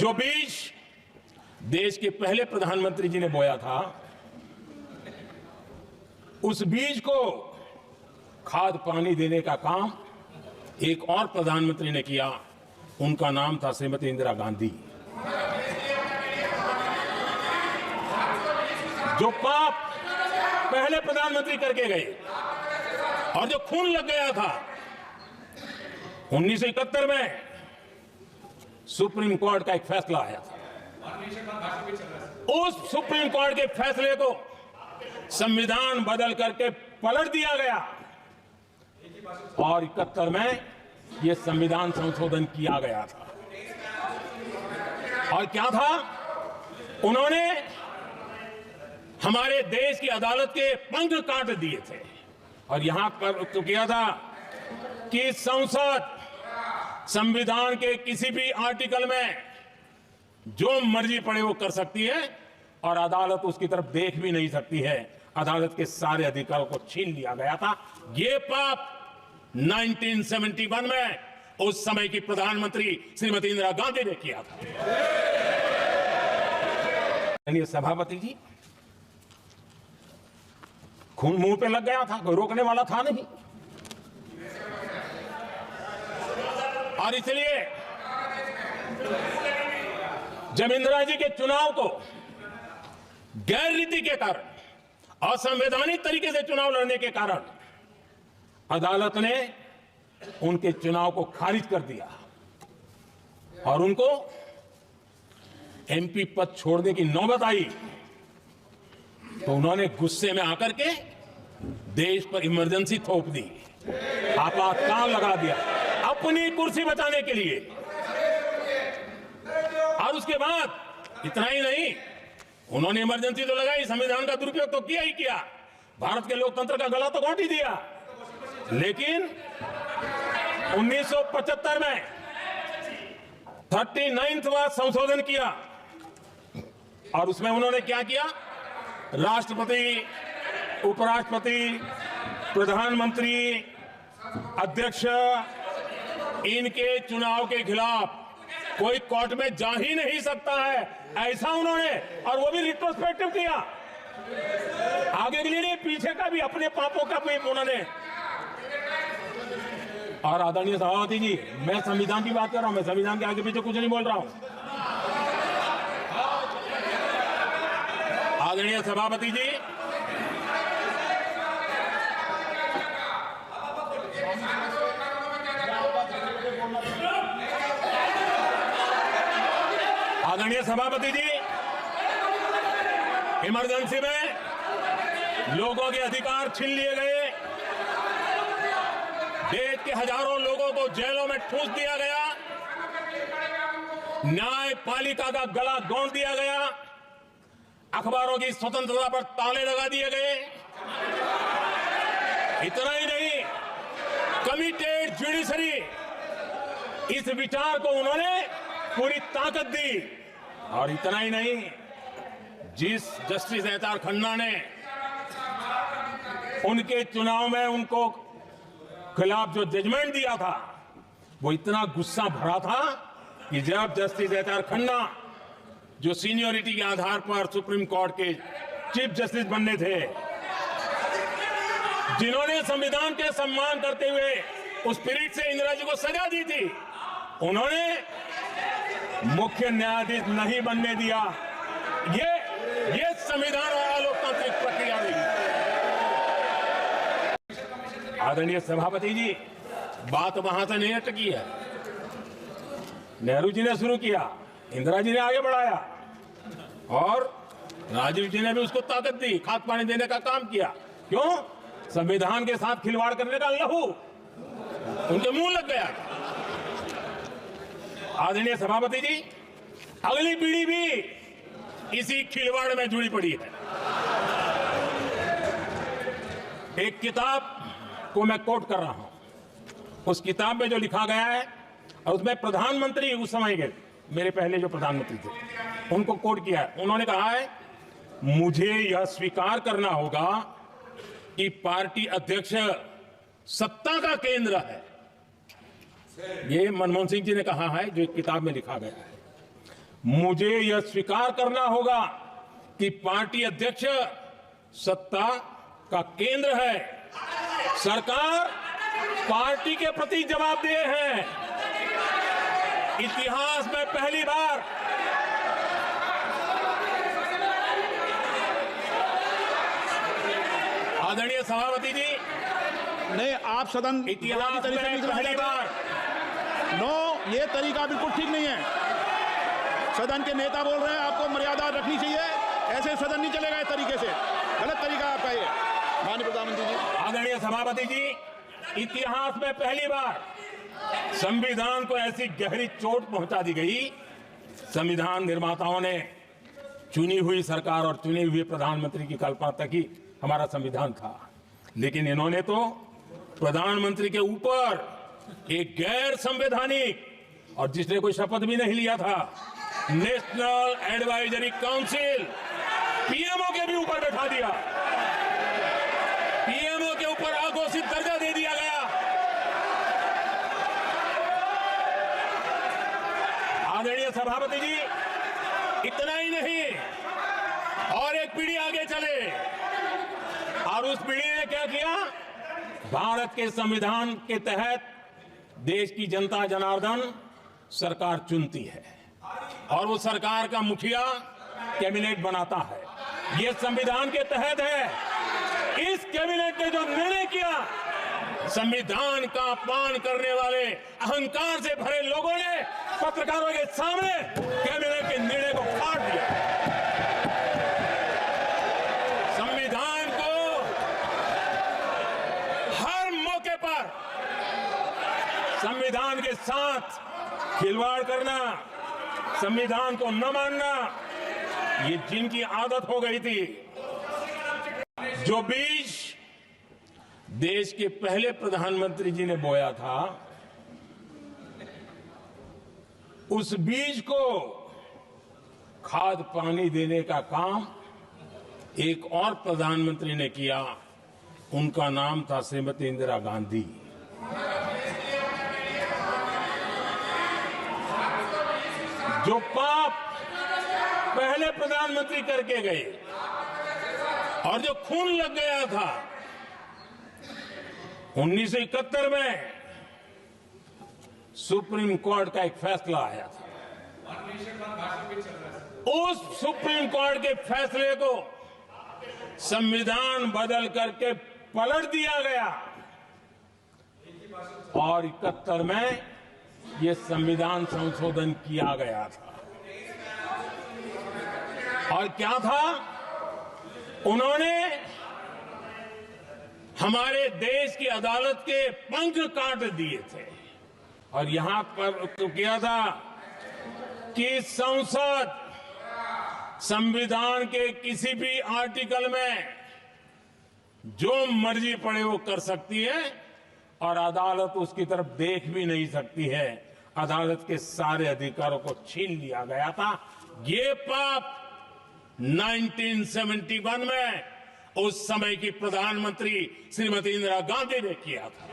जो बीज देश के पहले प्रधानमंत्री जी ने बोया था, उस बीज को खाद पानी देने का काम एक और प्रधानमंत्री ने किया। उनका नाम था श्रीमती इंदिरा गांधी। जो पाप पहले प्रधानमंत्री करके गए और जो खून लग गया था 1971 में, सुप्रीम कोर्ट का एक फैसला आया था। उस सुप्रीम कोर्ट के फैसले को संविधान बदल करके पलट दिया गया और 71 में यह संविधान संशोधन किया गया था। और क्या था, उन्होंने हमारे देश की अदालत के पंख काट दिए थे और यहां पर तो किया था कि संसद संविधान के किसी भी आर्टिकल में जो मर्जी पड़े वो कर सकती है और अदालत उसकी तरफ देख भी नहीं सकती है। अदालत के सारे अधिकारों को छीन लिया गया था। ये पाप 1971 में उस समय की प्रधानमंत्री श्रीमती इंदिरा गांधी ने किया था। सभापति जी, खून मुंह पे लग गया था, कोई रोकने वाला था नहीं। और इसलिए जब इंदिरा जी के चुनाव को गैर रीति के कारण, असंवैधानिक तरीके से चुनाव लड़ने के कारण अदालत ने उनके चुनाव को खारिज कर दिया और उनको एमपी पद छोड़ने की नौबत आई, तो उन्होंने गुस्से में आकर के देश पर इमरजेंसी थोप दी, आपातकाल लगा दिया अपनी कुर्सी बचाने के लिए। और उसके बाद इतना ही नहीं, उन्होंने इमरजेंसी तो लगाई, संविधान का दुरुपयोग तो किया ही किया, भारत के लोकतंत्र का गला तो घोंट ही दिया। लेकिन 1975 में 39वां संशोधन किया और उसमें उन्होंने क्या किया, राष्ट्रपति, उपराष्ट्रपति, प्रधानमंत्री, अध्यक्ष, इनके चुनाव के खिलाफ कोई कोर्ट में जा ही नहीं सकता है, ऐसा उन्होंने, और वो भी रिट्रोस्पेक्टिव किया, आगे के लिए नहीं, पीछे का भी, अपने पापों का भी उन्होंने। और आदरणीय सभापति जी, मैं संविधान की बात कर रहा हूं, मैं संविधान के आगे पीछे कुछ नहीं बोल रहा हूं। आदरणीय सभापति जी, आदरणीय सभापति जी, इमरजेंसी में लोगों के अधिकार छीन लिए गए, देश के हजारों लोगों को जेलों में ठूंस दिया गया, न्यायपालिका का गला घोंट दिया गया, अखबारों की स्वतंत्रता पर ताले लगा दिए गए। इतना ही नहीं, कमिटेड जुडिशरी, इस विचार को उन्होंने पूरी ताकत दी। और इतना ही नहीं, जिस जस्टिस एच.आर. खन्ना ने उनके चुनाव में उनको खिलाफ जो जजमेंट दिया था, वो इतना गुस्सा भरा था कि जब जस्टिस एच.आर. खन्ना, जो सीनियरिटी के आधार पर सुप्रीम कोर्ट के चीफ जस्टिस बनने थे, जिन्होंने संविधान के सम्मान करते हुए उस स्पिरिट से इंदिरा जी को सजा दी थी, उन्होंने मुख्य न्यायाधीश नहीं बनने दिया। ये संविधान और लोकतांत्रिक प्रक्रिया रही। आदरणीय सभापति जी, बात वहां से नहीं अटकी है। नेहरू जी ने शुरू किया, इंदिरा जी ने आगे बढ़ाया और राजीव जी ने भी उसको ताकत दी, खाद पानी देने का काम किया। क्यों? संविधान के साथ खिलवाड़ करने का लहू उनके मुंह लग गया। आदरणीय सभापति जी, अगली पीढ़ी भी इसी खिलवाड़ में जुड़ी पड़ी है। एक किताब को मैं कोट कर रहा हूं, उस किताब में जो लिखा गया है, और उसमें प्रधानमंत्री उस समय के मेरे पहले जो प्रधानमंत्री थे उनको कोट किया है। उन्होंने कहा है, मुझे यह स्वीकार करना होगा कि पार्टी अध्यक्ष सत्ता का केंद्र है। ये मनमोहन सिंह जी ने कहा है, जो एक किताब में लिखा गया है। मुझे यह स्वीकार करना होगा कि पार्टी अध्यक्ष सत्ता का केंद्र है। सरकार पार्टी के प्रति जवाबदेह है। इतिहास में पहली बार आदरणीय सभापति जी, नहीं, आप सदन इतिहास में पहली बार नो, ये तरीका बिल्कुल ठीक नहीं है। सदन के नेता बोल रहे हैं, आपको मर्यादा रखनी चाहिए। ऐसे सदन नहीं चलेगा इस तरीके से, गलत तरीका आपका ये। माननीय प्रधानमंत्री जी, आदरणीय सभापति जी, इतिहास में पहली बार संविधान को ऐसी गहरी चोट पहुंचा दी गई। संविधान निर्माताओं ने चुनी हुई सरकार और चुने हुए प्रधानमंत्री की कल्पना तक ही हमारा संविधान था, लेकिन इन्होंने तो प्रधानमंत्री के ऊपर एक गैर संवैधानिक और जिसने कोई शपथ भी नहीं लिया था, नेशनल एडवाइजरी काउंसिल पीएमओ के भी ऊपर बैठा दिया। पीएमओ के ऊपर अघोषित दर्जा दे दिया गया। आदरणीय सभापति जी, इतना ही नहीं, और एक पीढ़ी आगे चले और उस पीढ़ी ने क्या किया? भारत के संविधान के तहत देश की जनता जनार्दन सरकार चुनती है और वो सरकार का मुखिया कैबिनेट बनाता है। ये संविधान के तहत है। इस कैबिनेट ने जो निर्णय किया, संविधान का अपमान करने वाले अहंकार से भरे लोगों ने पत्रकारों के सामने कैबिनेट के निर्णय को फाड़ दिया। संविधान को हर मौके पर संविधान के साथ खिलवाड़ करना, संविधान को न मानना, ये जिनकी आदत हो गई थी। जो बीज देश के पहले प्रधानमंत्री जी ने बोया था, उस बीज को खाद पानी देने का काम एक और प्रधानमंत्री ने किया। उनका नाम था श्रीमती इंदिरा गांधी। जो पाप पहले प्रधानमंत्री करके गए और जो खून लग गया था 1971 में, सुप्रीम कोर्ट का एक फैसला आया था। उस सुप्रीम कोर्ट के फैसले को संविधान बदल करके पलट दिया गया और 71 में ये संविधान संशोधन किया गया था। और क्या था? उन्होंने हमारे देश की अदालत के पंख काट दिए थे और यहां पर तो किया था कि संसद संविधान के किसी भी आर्टिकल में जो मर्जी पड़े वो कर सकती है और अदालत उसकी तरफ देख भी नहीं सकती है। अदालत के सारे अधिकारों को छीन लिया गया था। ये पाप 1971 में उस समय की प्रधानमंत्री श्रीमती इंदिरा गांधी ने किया था।